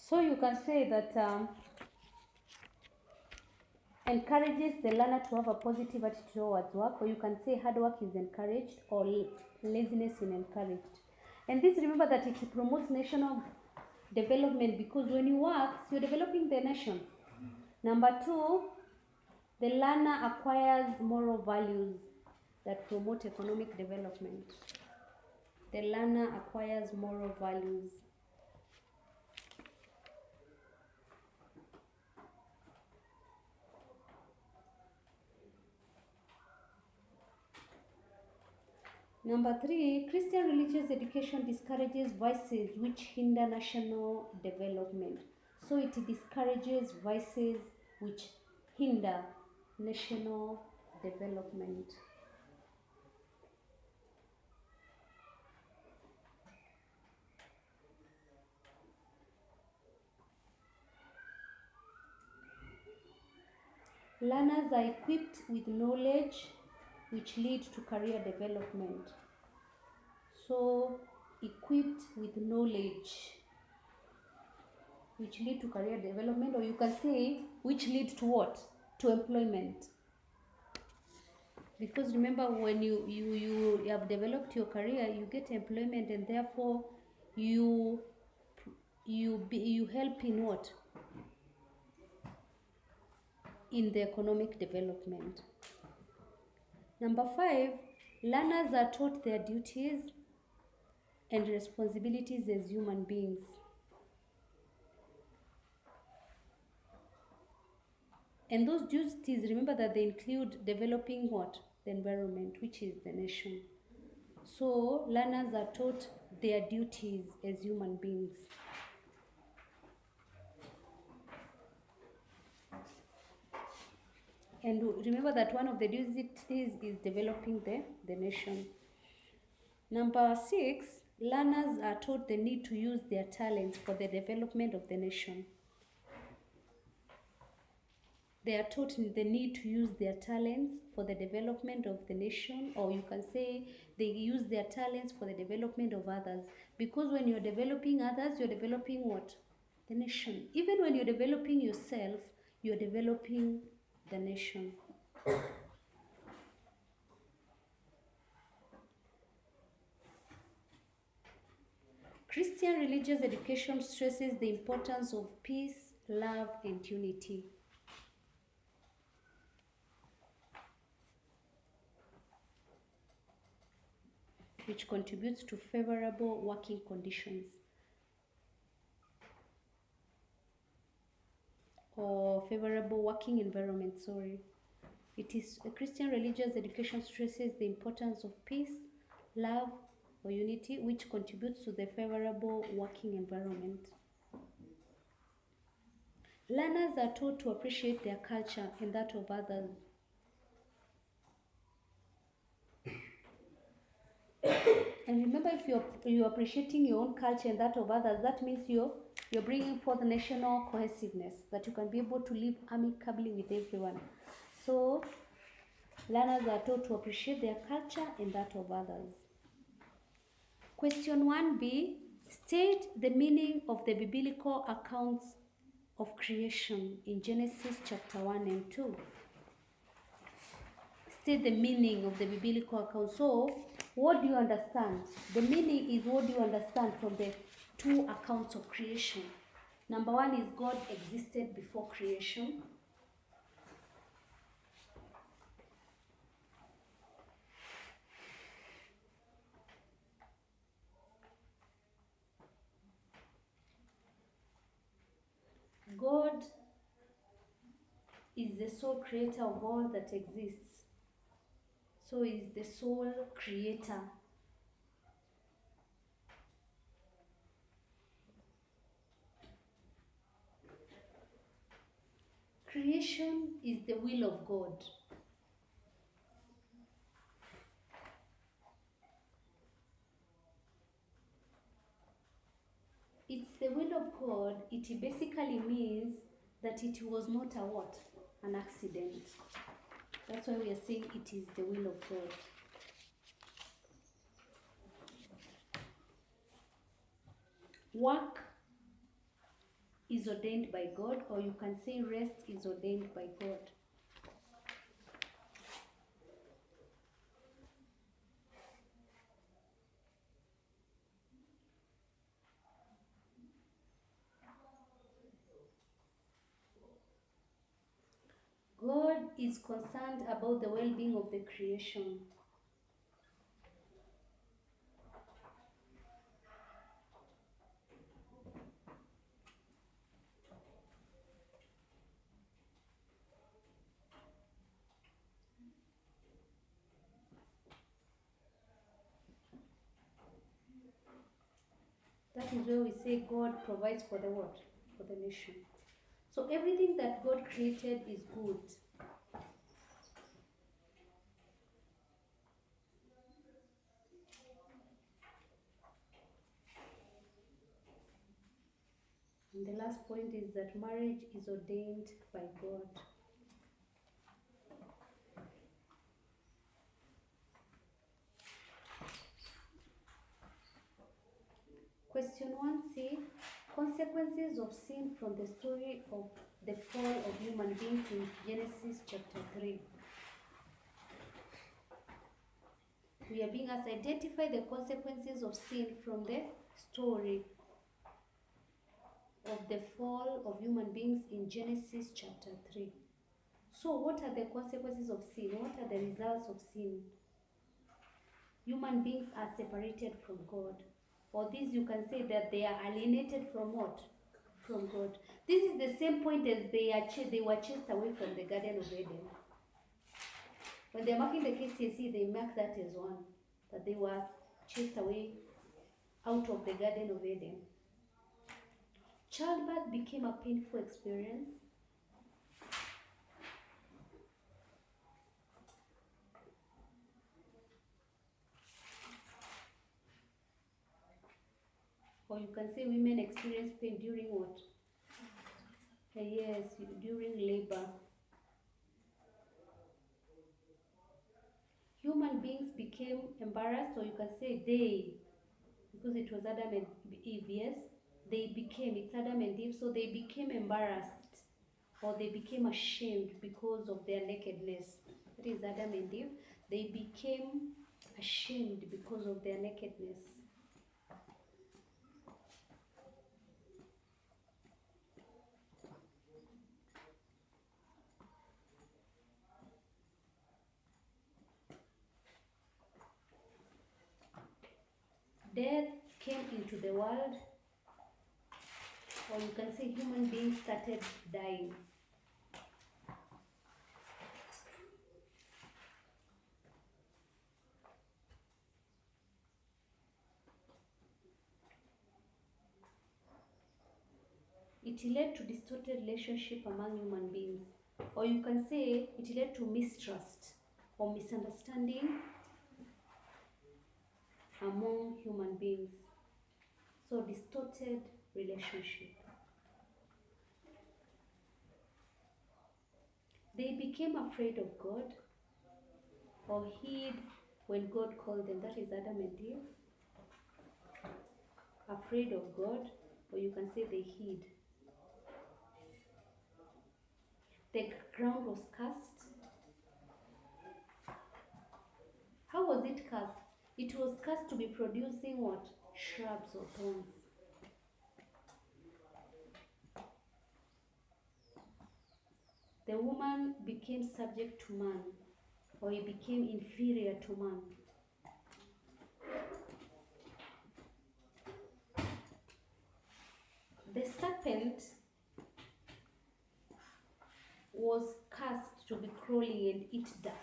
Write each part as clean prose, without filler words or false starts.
So you can say that encourages the learner to have a positive attitude towards work, or you can say hard work is encouraged or laziness is encouraged. And this, remember that it promotes national development, because when you work, you're developing the nation. Number 2, the learner acquires moral values that promote economic development. The learner acquires moral values. Number 3, Christian religious education discourages vices which hinder national development. So it discourages vices which hinder national development. Learners are equipped with knowledge which lead to career development. So, equipped with knowledge which lead to career development, or you can say which lead to what? To employment. Because remember, when you have developed your career, you get employment, and therefore you help in what? In the economic development. Number 5, learners are taught their duties and responsibilities as human beings. And those duties, remember that they include developing what? The environment, which is the nation. So learners are taught their duties as human beings. And remember that one of the duties is developing the nation. Number 6, learners are taught the need to use their talents for the development of the nation. They are taught the need to use their talents for the development of the nation, or you can say they use their talents for the development of others. Because when you're developing others, you're developing what? The nation. Even when you're developing yourself, you're developing the nation. Christian religious education stresses the importance of peace, love, and unity. Which contributes to favorable working conditions, or favorable working environment, sorry. It is a Christian religious education stresses the importance of peace, love, or unity, which contributes to the favorable working environment. Learners are taught to appreciate their culture and that of others. And remember, if you're appreciating your own culture and that of others, that means you're bringing forth national cohesiveness, that you can be able to live amicably with everyone. So learners are taught to appreciate their culture and that of others. Question 1b, state the meaning of the biblical accounts of creation in Genesis chapter 1 and 2. State the meaning of the biblical account. So, what do you understand? The meaning is what do you understand from the 2 accounts of creation. Number 1 is God existed before creation. God is the sole creator of all that exists. So he is the sole creator. Creation is the will of God. It's the will of God. It basically means that it was not a what? An accident. That's why we are saying it is the will of God. Work is ordained by God, or you can say rest is ordained by God. God is concerned about the well-being of the creation. That is where we say God provides for the what? For the nation. So everything that God created is good. And the last point is that marriage is ordained by God. Question 1c, consequences of sin from the story of the fall of human beings in Genesis chapter 3. We are being asked to identify the consequences of sin from the story of the fall of human beings in Genesis chapter 3. So what are the consequences of sin? What are the results of sin? Human beings are separated from God. Or this you can say that they are alienated from what? From God. This is the same point as they were chased away from the Garden of Eden. When they're marking the K.C.S.E, they mark that as one, that they were chased away out of the Garden of Eden. Childbirth became a painful experience. Or you can say women experience pain during what? Yes, during labor. Human beings became embarrassed, or you can say they, because it was Adam and Eve, yes? They became, it's Adam and Eve, so they became embarrassed, or they became ashamed because of their nakedness. That is Adam and Eve. They became ashamed because of their nakedness. Death came into the world, or you can say human beings started dying. It led to distorted relationship among human beings, or you can say it led to mistrust or misunderstanding among human beings. So distorted relationship. They became afraid of God, or hid when God called them. That is Adam and Eve. Afraid of God, or you can say they hid. The ground was cursed. How was it cursed? It was cursed to be producing what? Shrubs or thorns. The woman became subject to man, or he became inferior to man. The serpent was cast to be crawling and eat dust.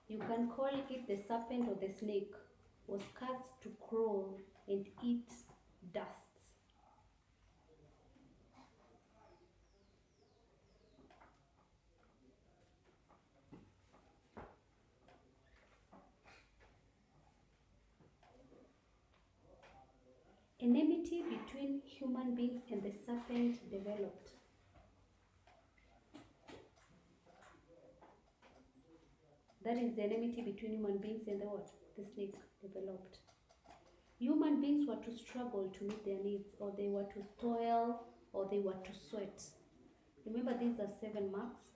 You can call it the serpent or the snake was cast to crawl and eat dust. Enmity between human beings and the serpent developed. That is the enmity between human beings and the what? The snake developed. Human beings were to struggle to meet their needs, or they were to toil or they were to sweat. Remember, these are 7 marks.